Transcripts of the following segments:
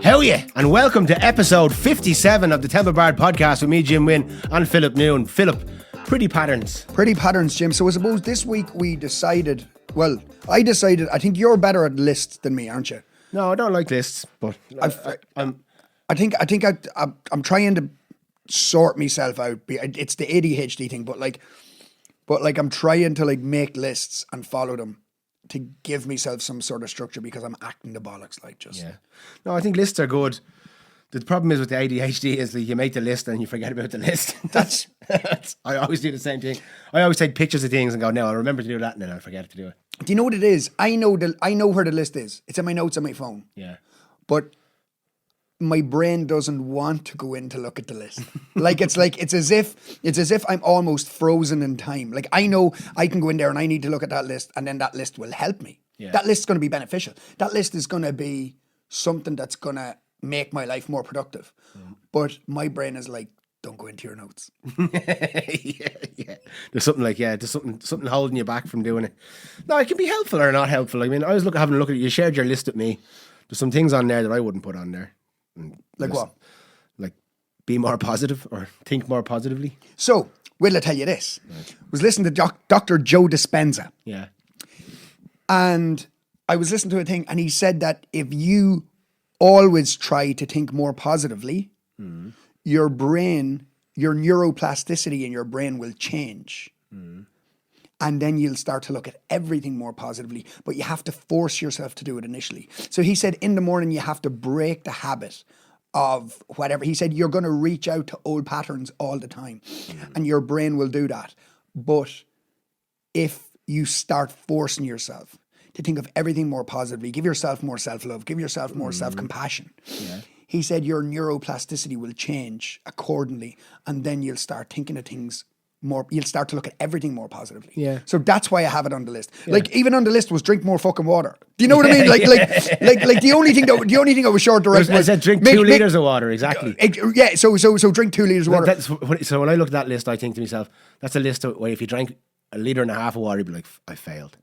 How are you? And welcome to episode 57 of the Temple Bard podcast with me, Jim Wynn, and Philip Noon. Philip, pretty patterns. Pretty patterns, Jim. So I suppose this week we decided, I think you're better at lists than me, aren't you? No, I don't like lists, but I'm trying to sort myself out. It's the ADHD thing, but I'm trying to make lists and follow them to give myself some sort of structure because I'm acting the bollocks Yeah. No, I think lists are good. The problem is with the ADHD is that you make the list and you forget about the list. I always do the same thing. I always take pictures of things and go, no, I'll remember to do that, and then I'll forget to do it. Do you know what it is? I know where the list is. It's in my notes on my phone. Yeah. But my brain doesn't want to go in to look at the list. It's as if I'm almost frozen in time. Like, I know I can go in there and I need to look at that list, and then that list will help me. Yeah. That list is going to be beneficial. That list is going to be something that's going to make my life more productive. But my brain is like, don't go into your notes. yeah. There's something holding you back from doing it. No, it can be helpful or not helpful. I mean, I was having a look at it. You shared your list with me. There's some things on there that I wouldn't put on there. Like what? Like be more positive or think more positively. So, will I tell you this? Right. I was listening to Dr. Joe Dispenza. Yeah. And I was listening to a thing, and he said that if you always try to think more positively, your brain, your neuroplasticity in your brain will change. And then you'll start to look at everything more positively, but you have to force yourself to do it initially. So he said in the morning, you have to break the habit of whatever. He said you're going to reach out to old patterns all the time, and your brain will do that. But if you start forcing yourself to think of everything more positively, give yourself more self-love, give yourself more self-compassion. Yeah. He said your neuroplasticity will change accordingly, and then you'll start thinking of things more, you'll start to look at everything more positively. Yeah. So that's why I have it on the list. Yeah. Like, even on the list was drink more fucking water. Do you know what I mean? Like the only thing I was short direct was, I said drink 2 litres of water, exactly. Yeah, so drink 2 litres of water. So when I look at that list, I think to myself, that's a list where if you drank 1.5 litres of water, you'd be like, I failed.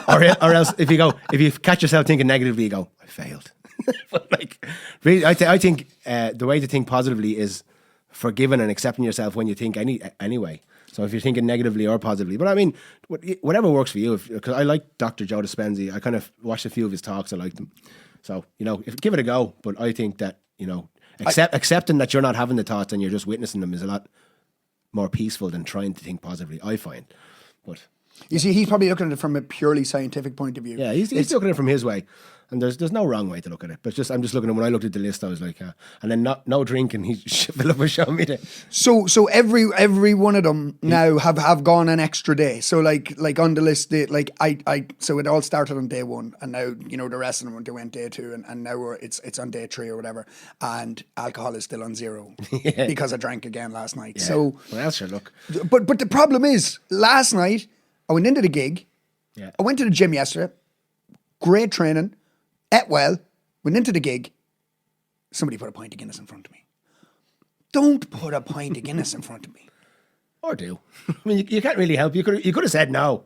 or else if you catch yourself thinking negatively, you go, I failed. But really, I think the way to think positively is forgiving and accepting yourself when you think anyway. So if you're thinking negatively or positively, but I mean, whatever works for you. Because I like Dr. Joe Dispenza. I kind of watched a few of his talks. I liked them. So give it a go. But I think that accepting that you're not having the thoughts and you're just witnessing them is a lot more peaceful than trying to think positively, I find. But you see, he's probably looking at it from a purely scientific point of view. Yeah, he's looking at it from his way. And there's no wrong way to look at it. But I'm just looking at, when I looked at the list, I was like, and then no drinking. Philip was showing me that. So every one of them now have gone an extra day. So like on the list, so it all started on day 1, and now the rest of them they went day 2, and now it's on day 3 or whatever. And alcohol is still on 0 because I drank again last night. Yeah. So well, that's your luck. But the problem is, last night I went into the gig. Yeah. I went to the gym yesterday. Great training. Ate well, went into the gig, somebody put a pint of Guinness in front of me. Don't put a pint of Guinness in front of me. Or do. I mean, you can't really help. You could have said no.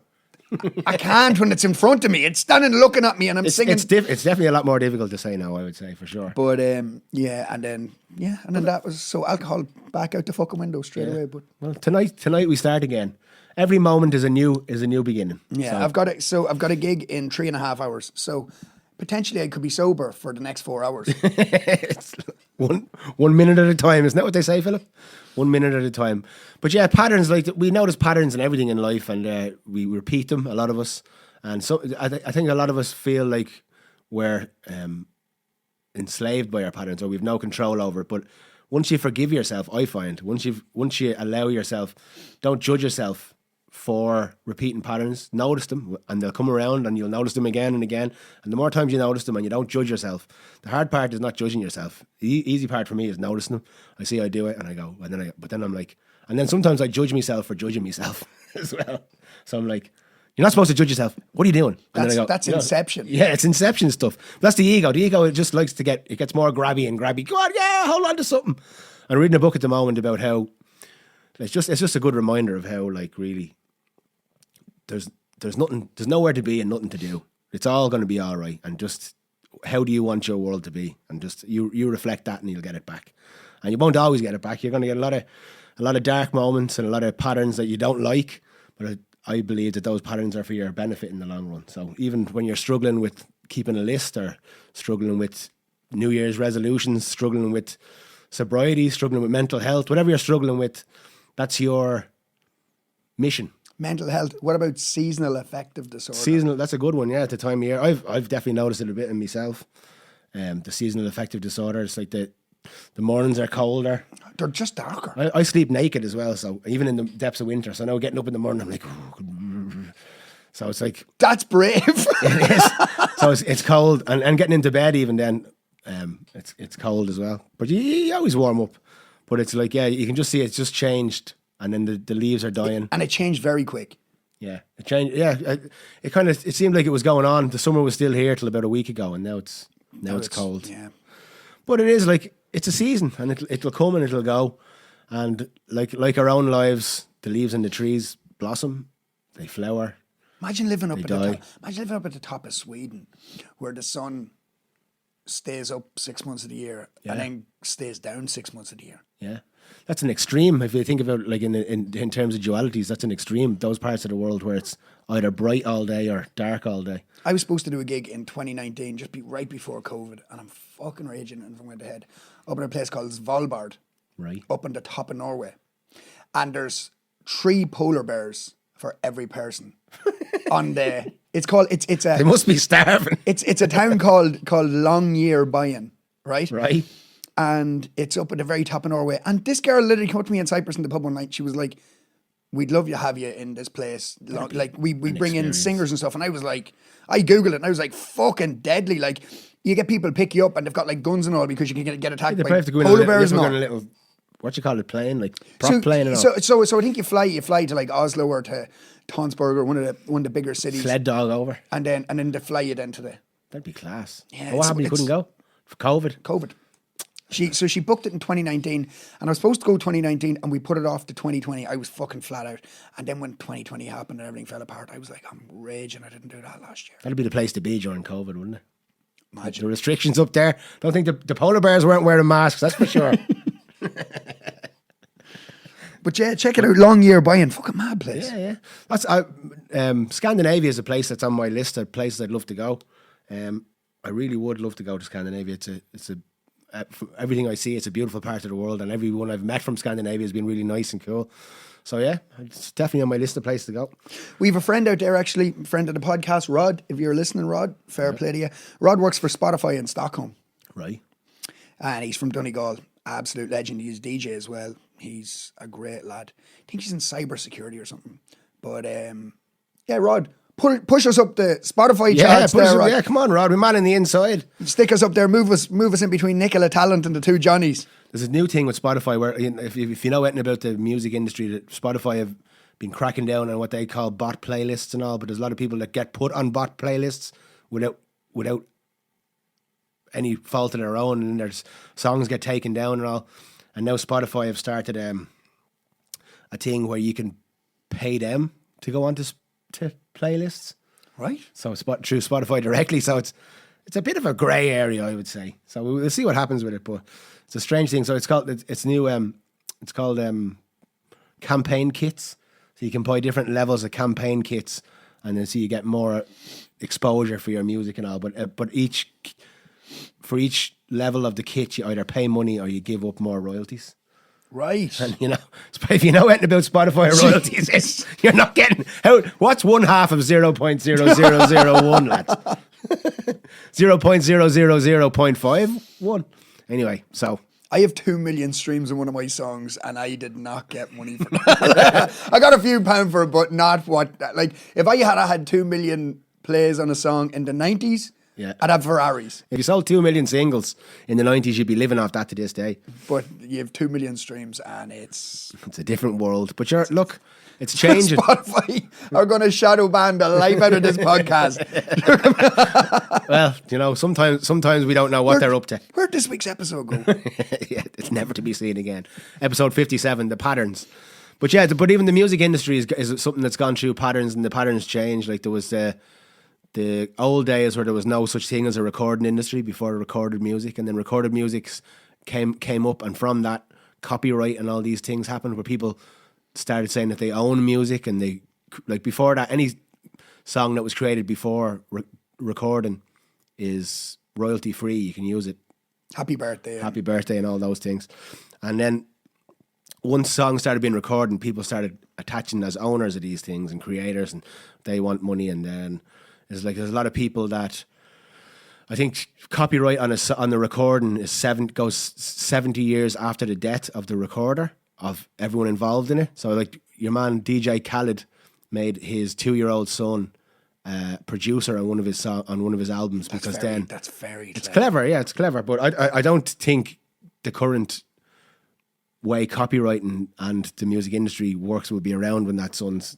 I can't when it's in front of me. It's standing looking at me and I'm singing. It's definitely a lot more difficult to say no, I would say, for sure. But and then that was, so alcohol back out the fucking window straight away. But well, tonight we start again. Every moment is a new beginning. Yeah, so. I've got a gig in 3.5 hours. So potentially I could be sober for the next 4 hours. It's 1 minute at a time, isn't that what they say, Philip? 1 minute at a time. But yeah, patterns, we notice patterns in everything in life, and we repeat them, a lot of us. And so I think a lot of us feel like we're enslaved by our patterns, or we've no control over it. But once you forgive yourself, I find, once you allow yourself, don't judge yourself for repeating patterns, notice them, and they'll come around, and you'll notice them again and again. And the more times you notice them and you don't judge yourself, the hard part is not judging yourself. The easy part for me is noticing them. I see I do it and I go, but then I'm like, and then sometimes I judge myself for judging myself as well. So I'm like, you're not supposed to judge yourself. What are you doing? And then I go, that's inception. Yeah, it's inception stuff. That's the ego. The ego, it just likes to it gets more grabby and grabby. Go on, yeah, hold on to something. I'm reading a book at the moment about how it's just a good reminder of how, like, really, there's nowhere to be and nothing to do. It's all going to be all right, and just how do you want your world to be? And just you reflect that and you'll get it back. And you won't always get it back. You're going to get a lot of dark moments and a lot of patterns that you don't like. But I believe that those patterns are for your benefit in the long run. So even when you're struggling with keeping a list or struggling with New Year's resolutions, struggling with sobriety, struggling with mental health, whatever you're struggling with, that's your mission. Mental health. What about seasonal affective disorder? Seasonal, that's a good one, yeah, at the time of year. I've definitely noticed it a bit in myself. The seasonal affective disorder, it's like the mornings are colder. They're just darker. I sleep naked as well, so even in the depths of winter. So now getting up in the morning, I'm like, so it's like... That's brave. It is. So it's cold, and getting into bed even then, it's cold as well. But you always warm up. But it's like, yeah, you can just see it's just changed, and then the leaves are dying. And it changed very quick. Yeah, it changed. Yeah, it seemed like it was going on. The summer was still here till about a week ago, and now it's cold. Yeah. But it is like, it's a season, and it'll come and it'll go. And like our own lives, the leaves in the trees blossom, they flower. Imagine living up They at die. the top. Imagine living up at the top of Sweden, where the sun stays up 6 months of the year and then stays down 6 months of the year. Yeah, that's an extreme. If you think about like in terms of dualities, that's an extreme. Those parts of the world where it's either bright all day or dark all day. I was supposed to do a gig in 2019, right before COVID, and I'm fucking raging and I'm going to head up in a place called Svalbard, Right. up on the top of Norway, and there's 3 polar bears for every person on the. It's a. They must be starving. It's a town called Longyearbyen, right? Right. And it's up at the very top of Norway. And this girl literally came up to me in Cyprus in the pub one night. She was like, "We'd love to have you in this place. Like we bring in experience. singers and stuff." And I was like, I googled it and I was like, "Fucking deadly!" Like you get people pick you up and they've got like guns and all because you can get attacked They by probably have to go in polar bears you and have to all. go in a little, what you call it, plane, like prop plane and all. So I think you fly to like Oslo or to Tonsberg or one of the bigger cities, Sled dog over. and then they fly you then to the That'd be class. Yeah, But what happened? You couldn't go for COVID. COVID. She booked it in 2019, and I was supposed to go 2019, and we put it off to 2020. I was fucking flat out, and then when 2020 happened and everything fell apart, I was like, I'm raging. I didn't do that last year. That'd be the place to be during COVID, wouldn't it? Imagine. The restrictions up there. Don't think the polar bears weren't wearing masks. That's for sure. But yeah, check it out. Longyearbyen, fucking mad place. Yeah. That's Scandinavia is a place that's on my list of places I'd love to go. I really would love to go to Scandinavia. It's a for everything I see, it's a beautiful part of the world, and everyone I've met from Scandinavia has been really nice and cool. So yeah, it's definitely on my list of places to go. We have a friend out there, actually, friend of the podcast, Rod. If you're listening, Rod, fair play to you. Rod works for Spotify in Stockholm. Right. And he's from Donegal. Absolute legend. He's DJ as well. He's a great lad. I think he's in cybersecurity or something. But yeah, Rod, push us up the Spotify charts there, Rod. Yeah, come on, Rod. We're man in the inside. Stick us up there. Move us in between Nicola Talent and the 2 Johnnies. There's a new thing with Spotify where, if you know anything about the music industry, that Spotify have been cracking down on what they call bot playlists and all. But there's a lot of people that get put on bot playlists without any fault of their own, and their songs get taken down and all. And now Spotify have started a thing where you can pay them to go on to playlists. Right. So through Spotify directly. So it's a bit of a grey area, I would say. So we'll see what happens with it, but it's a strange thing. So it's called campaign kits. So you can buy different levels of campaign kits, and then so you get more exposure for your music and all. But for each level of the kit, you either pay money or you give up more royalties. Right. And if you know anything about Spotify royalties, you're not getting what's 1/2 of 0.0001, lads? 0.0005. Anyway, so I have 2 million streams in one of my songs, and I did not get money for that. I got a few pounds for it, but not what. Like, if I had 2 million plays on a song in the 90s, yeah, I'd have Ferraris. If you sold 2 million singles in the 90s, you'd be living off that to this day. But you have 2 million streams, and it's a different world. But look, it's changing. Spotify are going to shadow ban the life out of this podcast. Well, sometimes we don't know what they're up to. Where'd this week's episode go? Yeah, it's never to be seen again. Episode 57, the patterns. But yeah, but even the music industry is something that's gone through patterns, and the patterns change. Like there was the old days where there was no such thing as a recording industry before recorded music, and then recorded music came up, and from that copyright and all these things happened where people started saying that they own music, and they, like, before that, any song that was created before recording is royalty free. You can use it. Happy birthday. Happy birthday and all those things. And then once songs started being recorded, people started attaching as owners of these things and creators, and they want money. And then there's a lot of people that, I think copyright on the recording goes 70 years after the death of the recorder, of everyone involved in it. So like your man DJ Khaled made his 2-year-old son producer on one of his albums, because that's very it's clever. Yeah, it's clever. But I don't think the current way copywriting and the music industry works will be around when that son's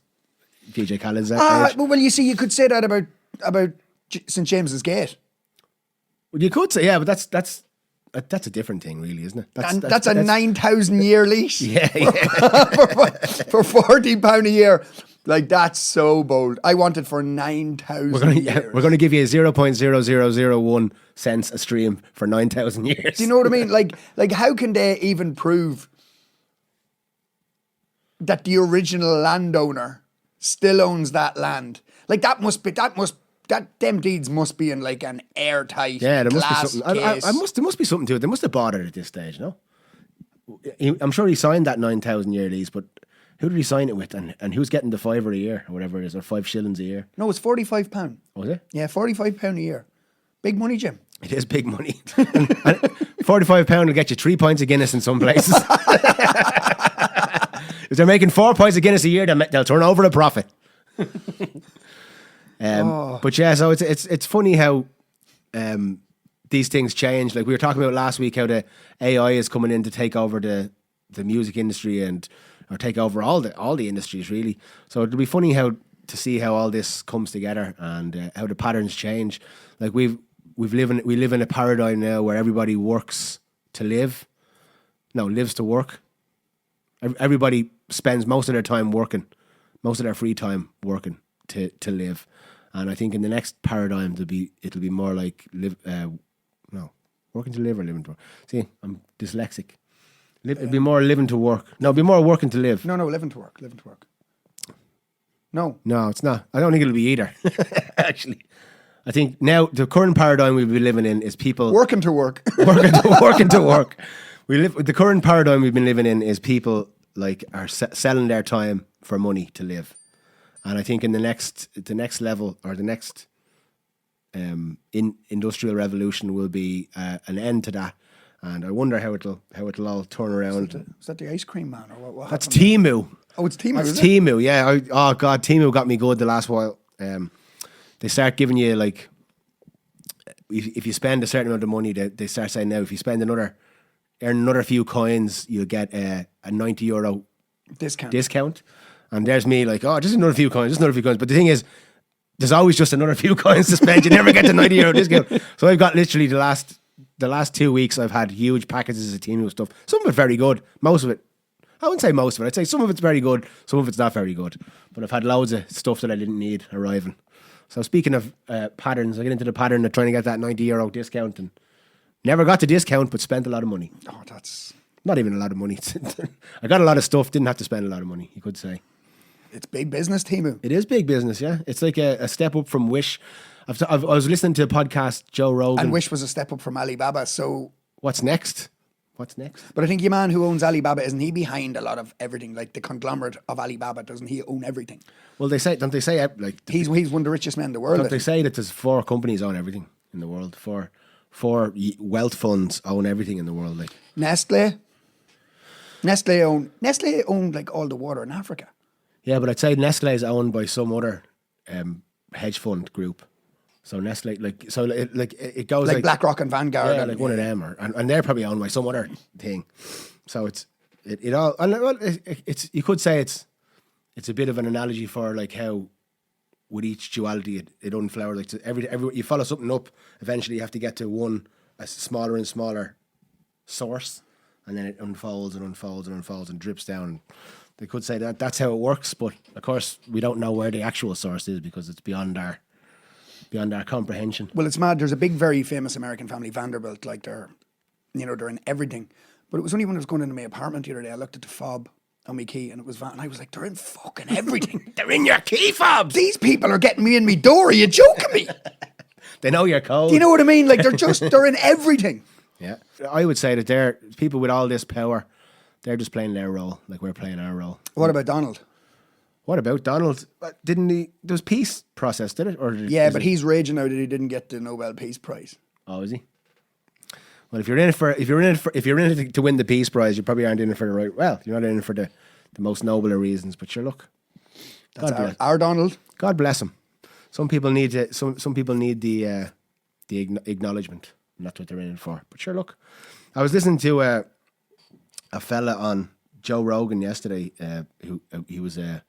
DJ Khaled's age. Well, you see, you could say that about St James's Gate. Well, you could say, yeah, but that's a different thing, really, isn't it? That's a 9,000 year lease. Yeah. for £40 a year. Like, that's so bold. I want it for 9,000 years. We're going to give you 0.0001 cents a stream for 9,000 years. Do you know what I mean? Like how can they even prove that the original landowner still owns that land? Like, them deeds must be in like an airtight there must be glass something. case. There must be something to it. They must have bought it at this stage, no? I'm sure he signed that 9,000 year lease, but who did he sign it with? And who's getting the £5 a year, or whatever it is, or 5 shillings a year? No, it's £45. Was it? Yeah, £45 a year. Big money, Jim. It is big money. and £45 will get you 3 pints of Guinness in some places. If they're making 4 pints of Guinness a year, they'll turn over a profit. But yeah, so it's funny how these things change. Like we were talking about last week, how the AI is coming in to take over the music industry or take over all the industries, really. So it'll be funny to see how all this comes together and how the patterns change. Like we live in a paradigm now where everybody works to live. No, lives to work. Everybody spends most of their time working, most of their free time working to live. And I think in the next paradigm it'll be more like working to live or living to work. See, I'm dyslexic. It'd be more living to work. No, it'd be more working to live. No, living to work. Living to work. No, it's not. I don't think it'll be either. Actually, I think now the current paradigm we'll be living in is people working to work. working to work. The current paradigm we've been living in is people like are selling their time for money to live. And I think in the next level, or the next industrial revolution, will be an end to that. And I wonder how it'll all turn around. Is that the ice cream man, or what? That's Temu. Oh, it's Temu. That's Temu. Yeah. Oh God, Temu got me good the last while. They start giving you, like, if you spend a certain amount of money, they start saying now if you spend earn another few coins, you'll get a €90 discount. And there's me like, oh, just another few coins. But the thing is, there's always just another few coins to spend. You never get the €90 discount. So I've got literally the last 2 weeks, I've had huge packages of Temu stuff. Some of it very good. Most of it, I wouldn't say most of it. I'd say some of it's very good. Some of it's not very good. But I've had loads of stuff that I didn't need arriving. So speaking of patterns, I get into the pattern of trying to get that €90 discount, and never got the discount, but spent a lot of money. Oh, that's not even a lot of money. I got a lot of stuff, didn't have to spend a lot of money, you could say. It's big business, Temu. It is big business, yeah. It's like a step up from Wish. I was listening to a podcast, Joe Rogan. And Wish was a step up from Alibaba, so... What's next? But I think your man who owns Alibaba, isn't he behind a lot of everything? Like the conglomerate of Alibaba, doesn't he own everything? Well, don't they say like... He's one of the richest men in the world. Don't they say that there's 4 companies own everything in the world? Four wealth funds own everything in the world. Like Nestle own like all the water in Africa. Yeah, but I'd say Nestle is owned by some other hedge fund group. So Nestle, it goes like BlackRock and Vanguard. Yeah, like one of them, and they're probably owned by some other thing. So it's you could say it's a bit of an analogy for like how with each duality it unflowers. Like every you follow something up, eventually you have to get to a smaller and smaller source, and then it unfolds and unfolds and unfolds and drips down. They could say that's how it works, but of course we don't know where the actual source is because it's beyond our beyond our comprehension. Well, it's mad. There's a big, very famous American family, Vanderbilt. Like they're in everything. But it was only when I was going into my apartment the other day, I looked at the fob on my key and it was and I was like, they're in fucking everything. They're in your key fobs. These people are getting me in my door. Are you joking me? They know your code. Do you know what I mean? Like they're in everything. Yeah. I would say that they're people with all this power, they're just playing their role like we're playing our role. What about Donald? What about Donald? Didn't he? There was peace process, did it? Or Yeah, but he's raging now that he didn't get the Nobel Peace Prize. Oh, is he? Well, if you're in it to win the Peace Prize, you probably aren't in it for the right. Well, you're not in it for the most nobler reasons. But sure, look, That's our Donald. God bless him. Some people need to, some people need the acknowledgement. And that's what they're in it for. But sure, look, I was listening to a fella on Joe Rogan yesterday. He was in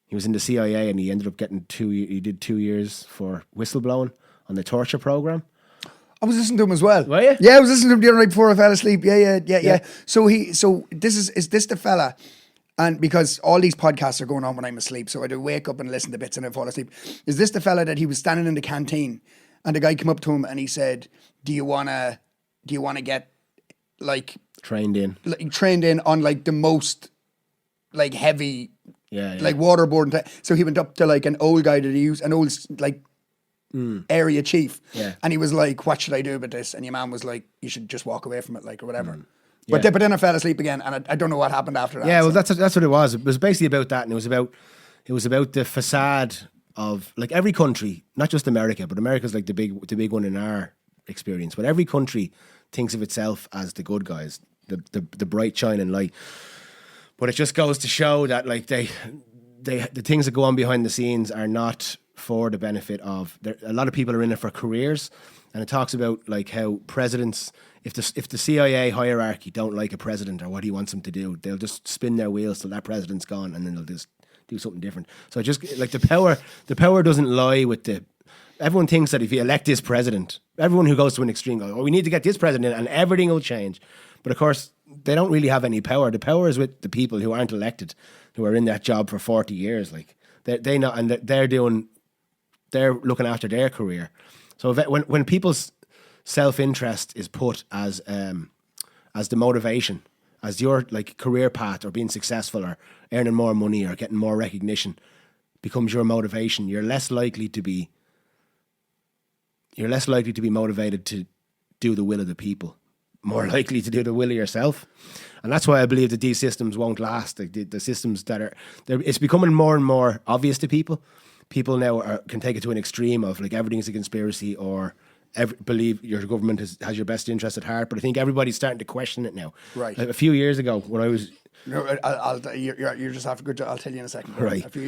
the CIA and he ended up getting he did 2 years for whistleblowing on the torture program. I was listening to him as well. Were you? Yeah, I was listening to him the other night before I fell asleep. Yeah. So is this the fella? And because all these podcasts are going on when I'm asleep, so I do wake up and listen to bits and I fall asleep. Is this the fella that he was standing in the canteen and the guy came up to him and he said, "Do you wanna get like Trained in on like the most like heavy Yeah. like waterboarding?" So he went up to like an old guy that he used, an old like area chief, Yeah. and he was like, "What should I do about this?" And your man was like, "You should just walk away from it, like, or whatever." Yeah. But then I fell asleep again, and I don't know what happened after that. Yeah, well, so. that's what it was. It was basically about that, and it was about the facade of like every country, not just America, but America's like the big one in our experience. But every country thinks of itself as the good guys, the bright shining light. But it just goes to show that like the things that go on behind the scenes are not for the benefit of. A lot of people are in it for careers, and it talks about like how presidents. If the CIA hierarchy don't like a president or what he wants them to do, they'll just spin their wheels till that president's gone, and then they'll just do something different. So just like the power doesn't lie with the. Everyone thinks that if you elect this president, everyone who goes to an extreme goes, "Oh, we need to get this president, and everything will change." But of course, they don't really have any power. The power is with the people who aren't elected, who are in that job for 40 years. Like they know, and they're looking after their career. So when people's self-interest is put as the motivation, as your like career path or being successful or earning more money or getting more recognition becomes your motivation, you're less likely to be motivated to do the will of the people, more likely to do the will of yourself. And that's why I believe that these systems won't last. Like the systems it's becoming more and more obvious to people. People now can take it to an extreme of like everything's a conspiracy or believe your government has your best interest at heart. But I think everybody's starting to question it now. Right. Like a few years ago when I was... No, you're just after good. I'll tell you in a second. Right. A few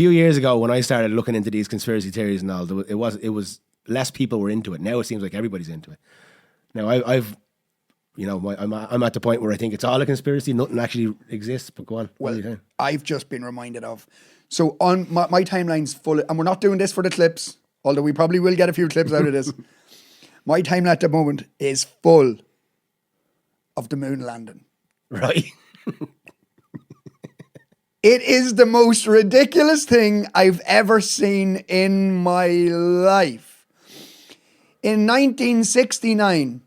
years ago when I started looking into these conspiracy theories and all, it was less people were into it. Now it seems like everybody's into it. Now I'm at the point where I think it's all a conspiracy. Nothing actually exists. But go on. Well, I've just been reminded of. So on my timeline's full, and we're not doing this for the clips, although we probably will get a few clips out of this. My timeline at the moment is full of the moon landing. Right. It is the most ridiculous thing I've ever seen in my life. In 1969,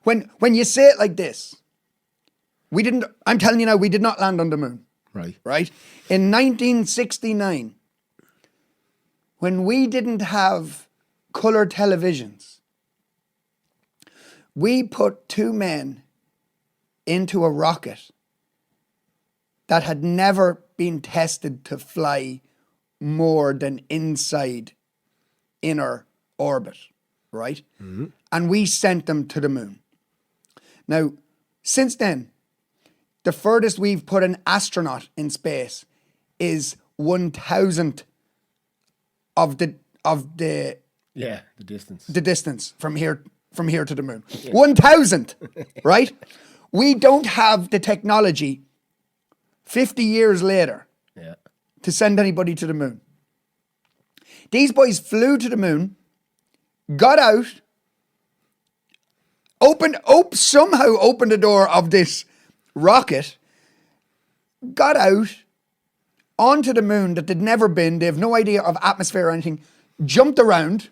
when you say it like this, I'm telling you now, we did not land on the moon. Right. Right? In 1969, when we didn't have colour televisions, we put two men into a rocket that had never been tested to fly more than inside inner orbit, right? Mm-hmm. And we sent them to the moon. Now, since then, the furthest we've put an astronaut in space is 1,000th of the distance. The distance from here to the moon. 1,000th, right? We don't have the technology 50 years later to send anybody to the moon. These boys flew to the moon, got out, somehow opened the door of this rocket, got out, onto the moon that they'd never been. They have no idea of atmosphere or anything. Jumped around,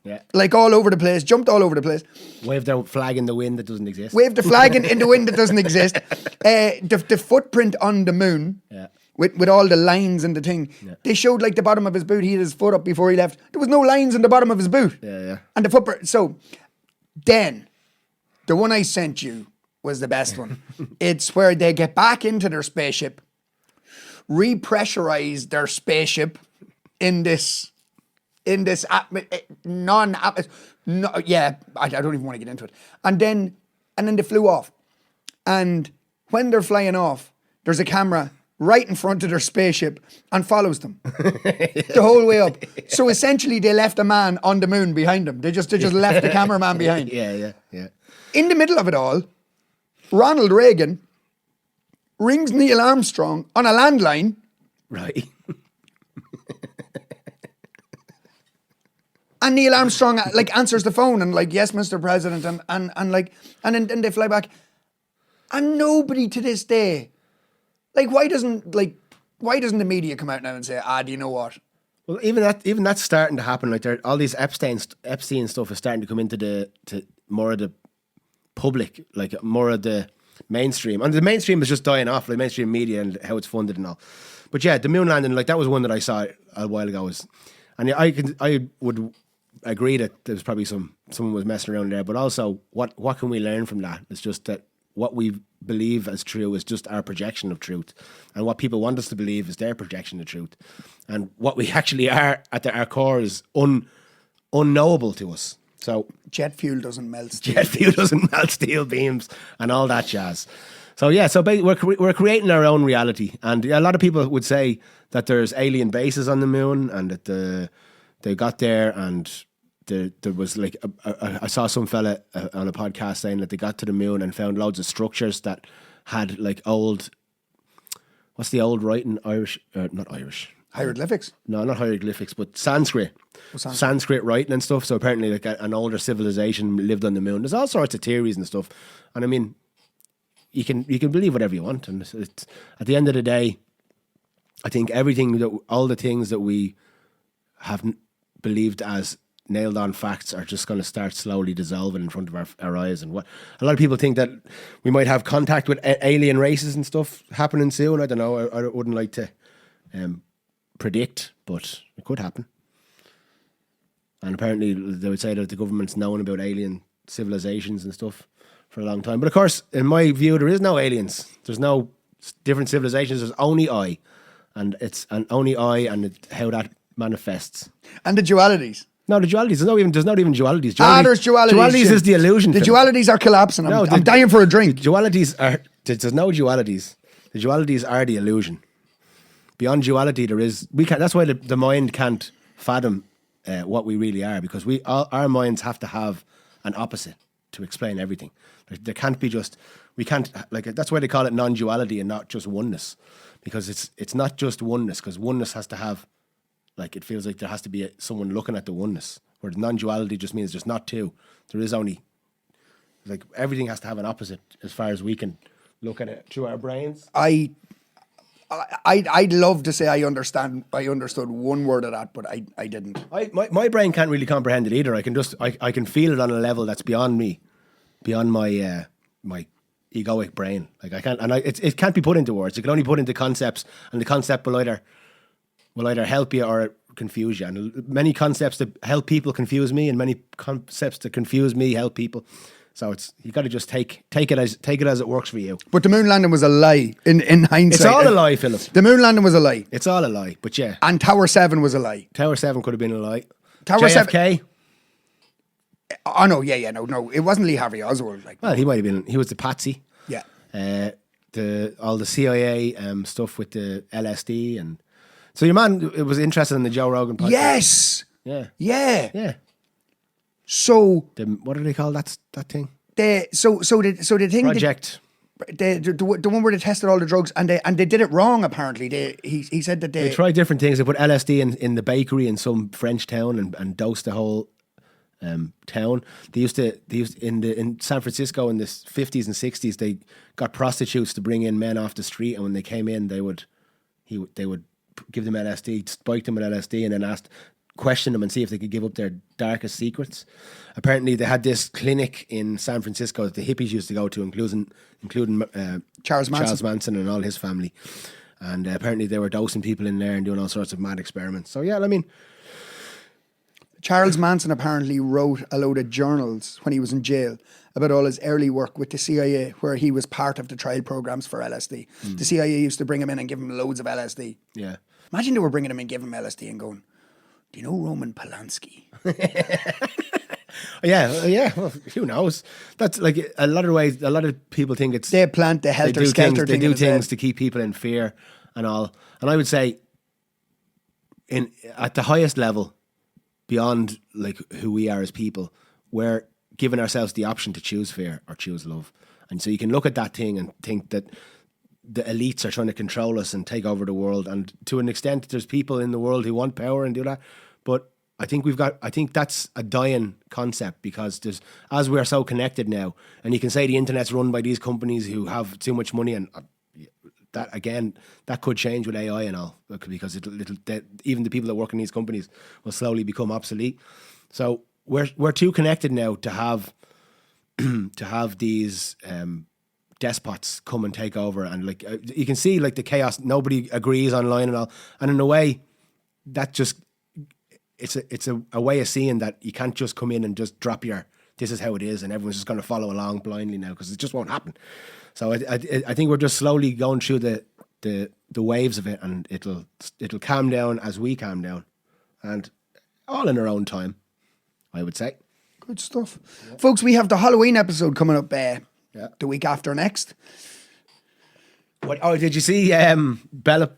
Yeah. like all over the place. Jumped all over the place. Wave their flag in the wind that doesn't exist. Waved the flag in the wind that doesn't exist. The footprint on the moon. Yeah. With all the lines and the thing. Yeah. They showed like the bottom of his boot. He had his foot up before he left. There was no lines in the bottom of his boot. Yeah. And the footprint. So then, the one I sent you was the best one. It's where they get back into their spaceship, repressurize their spaceship in this non-atmos. No, yeah, I don't even want to get into it. And then they flew off. And when they're flying off, there's a camera right in front of their spaceship and follows them the whole way up. So essentially, they left a man on the moon behind them. They just left the cameraman behind. Yeah. In the middle of it all, Ronald Reagan rings Neil Armstrong on a landline. Right. And Neil Armstrong like answers the phone and like, yes, Mr. President, and then they fly back. And nobody to this day, like, why doesn't the media come out now and say, do you know what? Well, even that's starting to happen. Like, all these Epstein stuff is starting to come into to more of the public, like more of the mainstream. And the mainstream is just dying off, like mainstream media and how it's funded and all. But yeah, the moon landing, like that was one that I saw a while ago. And I would agree that there's probably someone was messing around there. But also, what can we learn from that? It's just that what we believe as true is just our projection of truth, and what people want us to believe is their projection of truth, and what we actually are at our core is unknowable to us. So jet fuel doesn't melt steel. Jet fuel doesn't melt steel beams and all that jazz. So yeah, so we're creating our own reality, and a lot of people would say that there's alien bases on the moon, and that they got there and. There was like I saw some fella on a podcast saying that they got to the moon and found loads of structures that had like old, what's the old writing? Irish, not Irish. Hieroglyphics? No, not hieroglyphics, but Sanskrit. Sanskrit writing and stuff. So apparently like an older civilization lived on the moon. There's all sorts of theories and stuff. And I mean, you can believe whatever you want. And it's at the end of the day, I think all the things that we have believed as nailed on facts are just going to start slowly dissolving in front of our eyes. And what a lot of people think that we might have contact with alien races and stuff happening soon. I don't know. I wouldn't like to predict, but it could happen. And apparently they would say that the government's known about alien civilizations and stuff for a long time. But of course, in my view, there is no aliens. There's no different civilizations. There's only I, and it's only I, and how that manifests. And the dualities. No, the dualities. There's not even dualities. There's dualities. Dualities is the illusion. The dualities are collapsing. I'm dying for a drink. Dualities are. There's no dualities. The dualities are the illusion. Beyond duality, there is. We can't. That's why the mind can't fathom what we really are, because our minds have to have an opposite to explain everything. Like, there can't be just. We can't. Like, that's why they call it non-duality and not just oneness, because it's not just oneness, because oneness has to have. Like, it feels like there has to be someone looking at the oneness, where the non-duality just means there's not two. There is only, like, everything has to have an opposite as far as we can look at it through our brains. I'd love to say I understood one word of that, but I didn't. My brain can't really comprehend it either. I can feel it on a level that's beyond me, beyond my my egoic brain. Like, I can't, and it can't be put into words. It can only be put into concepts, and the concept will either help you or confuse you. And many concepts that help people confuse me, and many concepts that confuse me help people. So you got to just take it as it works for you. But the moon landing was a lie in hindsight. It's all a lie, Philip. The moon landing was a lie. It's all a lie. But yeah. And Tower 7 was a lie. Tower 7 could have been a lie. Tower JFK? 7. Oh no, yeah, no. It wasn't Lee Harvey Oswald. Well, he might have been. He was the patsy. Yeah. All the CIA stuff with the LSD and. So your man was interested in the Joe Rogan podcast? Yes. Yeah. Yeah. So what do they call that thing? The thing Project. The one where they tested all the drugs and they did it wrong apparently. He said that they tried different things. They put LSD in the bakery in some French town and dosed the whole town. They used in San Francisco in the 50s and 60s. They got prostitutes to bring in men off the street, and when they came in, they would give them LSD, spike them with LSD, and then question them and see if they could give up their darkest secrets. Apparently, they had this clinic in San Francisco that the hippies used to go to, including Charles Manson and all his family. And apparently, they were dosing people in there and doing all sorts of mad experiments. So yeah, I mean, Charles Manson apparently wrote a load of journals when he was in jail about all his early work with the CIA, where he was part of the trial programs for LSD. The CIA used to bring him in and give him loads of LSD. Yeah. Imagine they were bringing him and giving him LSD and going, do you know Roman Polanski? Yeah. Well, who knows? That's like a lot of ways. A lot of people think it's They plant the helter skelter They thing. do in his things head. to keep people in fear and all. And I would say, at the highest level, beyond like who we are as people, we're giving ourselves the option to choose fear or choose love. And so you can look at that thing and think that the elites are trying to control us and take over the world. And to an extent, there's people in the world who want power and do that. But I think that's a dying concept, because as we're so connected now, and you can say the internet's run by these companies who have too much money, and that again, that could change with AI and all, because even the people that work in these companies will slowly become obsolete. So we're too connected now to have these despots come and take over, and like you can see like the chaos. Nobody agrees online and all, and in a way, that just it's a way of seeing that you can't just come in and just drop this is how it is, and everyone's just going to follow along blindly now, because it just won't happen. So I think we're just slowly going through the waves of it, and it'll calm down as we calm down, and all in our own time, I would say. Good stuff. Yeah. Folks, we have the Halloween episode coming up the week after next. What? Oh, did you see Bella?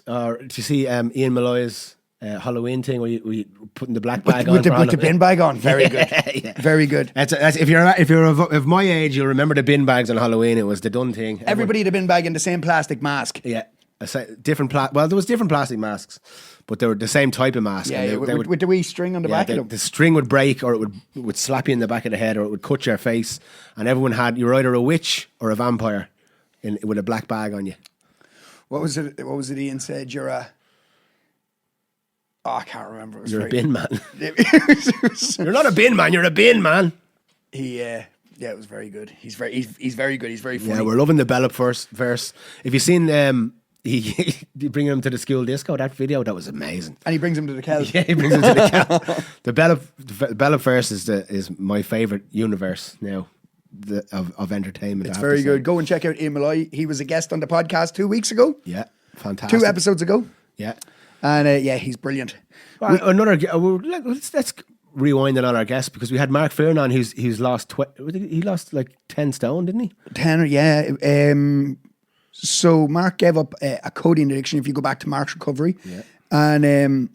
Or did you see Ian Malloy's Halloween thing where you putting the black bag on? With the bin bag on. Very good. Yeah. Very good. That's if you're of my age, you'll remember the bin bags on Halloween. It was the done thing. Everybody had a bin bag in the same plastic mask. Yeah. Well, there was different plastic masks, but they were the same type of mask. Yeah, with the wee string on the back of them. The string would break, or it would slap you in the back of the head, or it would cut your face. And everyone you were either a witch or a vampire with a black bag on you. What was it Ian said? You're a... Oh, I can't remember. You're a bin man. You're not a bin man, you're a bin man. Yeah, it was very good. He's very good. He's very funny. Yeah, we're loving the Bella verse. If you've seen he bringing him to the school disco, that video, that was amazing. And he brings him to the Kelp. Yeah, he brings him to the Kelp. The Bella verse is my favourite universe now of entertainment. It's very good. Go and check out Ian Malloy. He was a guest on the podcast 2 weeks ago. Yeah, fantastic. 2 episodes ago. Yeah. And he's brilliant. Let's rewind on our guest, because we had Mark Fearn on, who's lost he lost like 10 stone, didn't he? 10, yeah. So Mark gave up a codeine addiction, if you go back to Mark's recovery. Yeah. And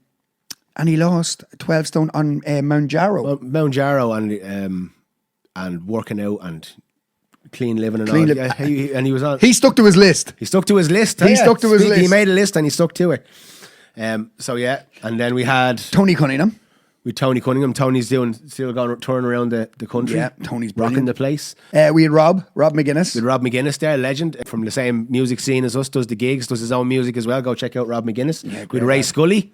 he lost 12 stone on Mount Jarrow. Well, Mount Jarrow and working out and clean living and and he was on. He stuck to his list. He stuck to his list. He stuck to his list. He made a list and he stuck to it. So yeah, and then we had Tony Cunningham. Tony Cunningham. Tony's still going touring around the country. Yeah, Tony's rocking brilliant. the place. We had Rob McGuinness. With Rob McGuinness there, legend from the same music scene as us, does the gigs, does his own music as well. Go check out Rob McGuinness. Yeah, with Ray Scully.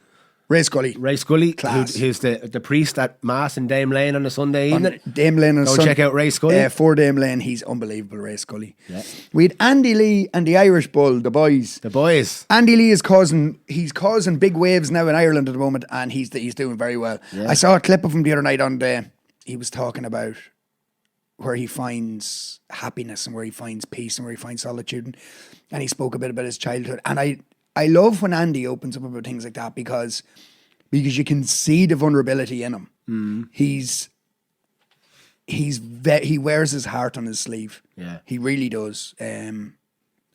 Ray Scully. Class. Who's the priest at Mass in Dame Lane on a Sunday evening. Dame Lane Go check out Ray Scully. For Dame Lane, he's unbelievable, Ray Scully. Yeah. We had Andy Lee and the Irish Bull, the boys. The boys. Andy Lee is causing big waves now in Ireland at the moment, and he's doing very well. Yeah. I saw a clip of him the other night he was talking about where he finds happiness and where he finds peace and where he finds solitude, and he spoke a bit about his childhood. And I love when Andy opens up about things like that, because you can see the vulnerability in him. Mm. He wears his heart on his sleeve. Yeah, he really does, and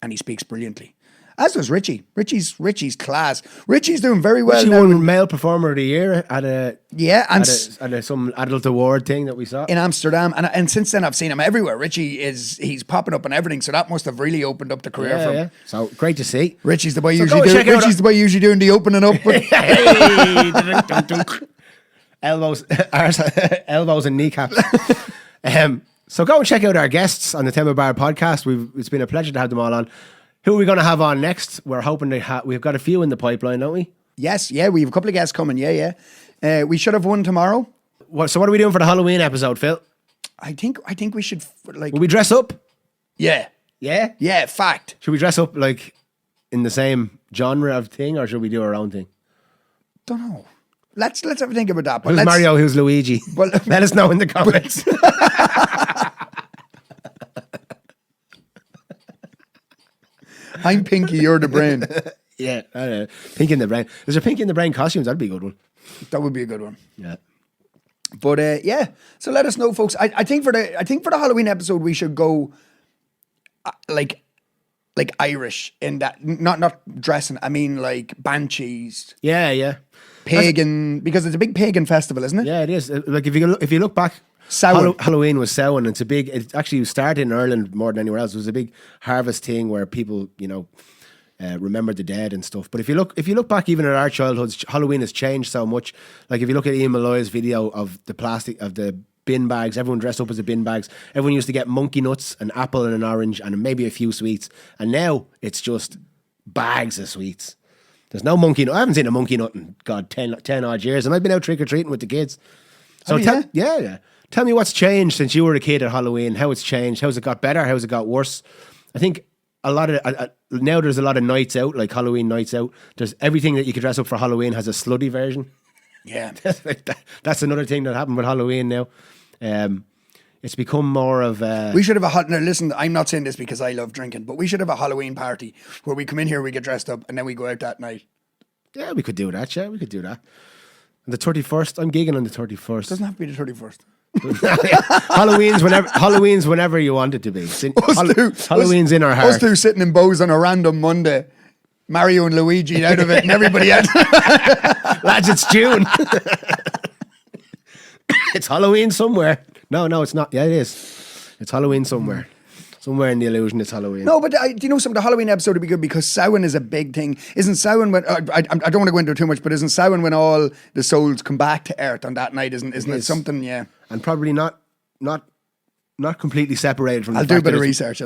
he speaks brilliantly. As does Richie. Richie's class. Richie's doing very well. Richie now. won Male Performer of the Year at some adult award thing that we saw in Amsterdam, and since then I've seen him everywhere. He's popping up on everything, so that must have really opened up the career for him. Yeah. So great to see. Richie's the boy the boy usually doing the opening up. elbows and kneecaps. So go and check out our guests on the Tema Bar podcast. It's been a pleasure to have them all on. Who are we going to have on next? We're hoping to we've got a few in the pipeline, don't we? Yes, yeah, we have a couple of guests coming. Yeah. We should have one tomorrow. So what are we doing for the Halloween episode, Phil? I think we should like. Will we dress up? Yeah. Yeah? Yeah, fact. Should we dress up like in the same genre of thing, or should we do our own thing? Don't know. Let's have a think about that. But Who's Mario? Who's Luigi? Well, let us know in the comments. I'm Pinky, you're the brain. Yeah, I don't know. Pinky in the Brain. Is there Pinky in the Brain costumes? That'd be a good one. That would be a good one. Yeah. But yeah, so let us know, folks. I think for the Halloween episode we should go like Irish in that, not dressing. I mean like banshees, Yeah. pagan, because it's a big pagan festival, isn't it? Yeah, it is. Like if you look back, Samhain. Halloween was Samhain. It actually started in Ireland more than anywhere else. It was a big harvest thing where people, remember the dead and stuff. But if you look back even at our childhoods, Halloween has changed so much. Like if you look at Ian Malloy's video of the bin bags, everyone dressed up as the bin bags. Everyone used to get monkey nuts, an apple and an orange, and maybe a few sweets. And now it's just bags of sweets. There's no monkey nut. I haven't seen a monkey nut in 10 odd years, and I've been out trick or treating with the kids. So yeah. Tell me what's changed since you were a kid at Halloween. How it's changed? How's it got better? How's it got worse? I think a lot of now there's a lot of nights out, like Halloween nights out. There's everything that you could dress up for Halloween has a slutty version. Yeah, that's another thing that happened with Halloween now. It's become more of a... We should have now listen, I'm not saying this because I love drinking, but we should have a Halloween party where we come in here, we get dressed up, and then we go out that night. Yeah, we could do that. Yeah, we could do that. On the 31st, I'm gigging on the 31st. Doesn't have to be the 31st. Halloween's whenever you want it to be. Halloween's in our heart. Us two sitting in Bows on a random Monday, Mario and Luigi out of it, and everybody else. Lads, it's June. It's Halloween somewhere. No, it's not. Yeah, it is. It's Halloween somewhere. Somewhere in the illusion it's Halloween. No, but do you know something? The Halloween episode would be good because Samhain is a big thing. Isn't Samhain when... I don't want to go into it too much, but isn't Samhain when all the souls come back to Earth on that night? Isn't it something, yeah? And probably not completely separated from the fact I'll do a bit of research.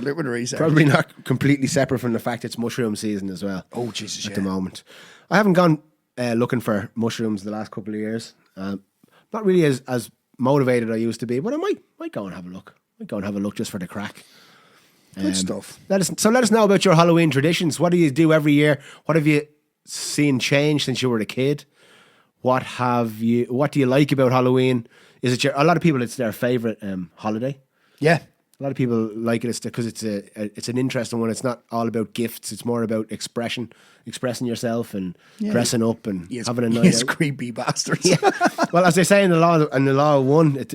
Probably not completely separate from the fact it's mushroom season as well. Oh, Jesus, at the moment. I haven't gone looking for mushrooms the last couple of years. Not really as motivated I used to be, but I might go and have a look. Might go and have a look just for the crack. Good stuff. Let us know about your Halloween traditions. What do you do every year? What have you seen change since you were a kid? What do you like about Halloween? Is it a lot of people? It's their favorite holiday. Yeah, a lot of people like it because it's an interesting one. It's not all about gifts. It's more about expressing yourself and dressing up and having a night out. Creepy bastards. Yeah. Well, as they say in the law of one,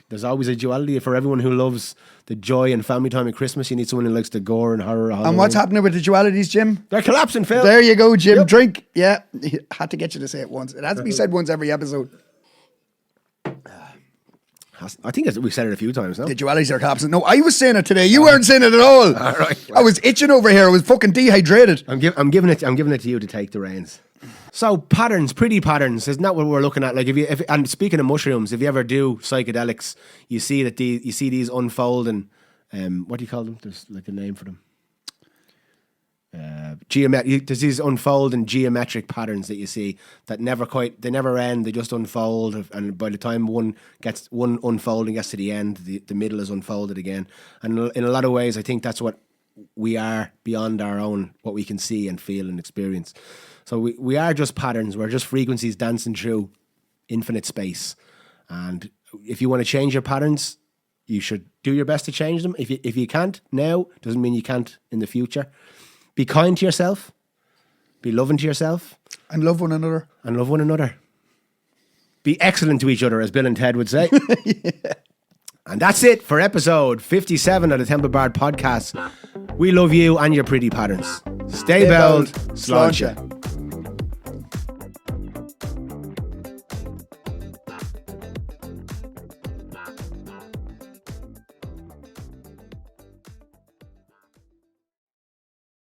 there's always a duality for everyone who loves the joy and family time at Christmas. You need someone who likes the gore and horror of Halloween. And what's happening with the dualities, Jim? They're collapsing, Phil. There you go, Jim. Yep. Drink. Yeah, had to get you to say it once. It has to be said once every episode. I think we said it a few times, no? The dualities are collapsing. No, I was saying it today. You weren't saying it at all. All right. I was itching over here. I was fucking dehydrated. I'm giving it to you to take the reins. So patterns, pretty patterns, isn't that what we're looking at? Like and speaking of mushrooms, if you ever do psychedelics, you see these unfold and what do you call them? There's like a name for them. There's these unfolding geometric patterns that you see that they never end. They just unfold, and by the time one unfolding gets to the end, the middle is unfolded again. And in a lot of ways, I think that's what we are beyond our own, what we can see and feel and experience. So we are just patterns. We're just frequencies dancing through infinite space. And if you want to change your patterns, you should do your best to change them. If you can't now, doesn't mean you can't in the future. Be kind to yourself. Be loving to yourself. And love one another. Be excellent to each other, as Bill and Ted would say. Yeah. And that's it for episode 57 of the Temple Bard podcast. We love you and your pretty patterns. Stay belled. Sláinte.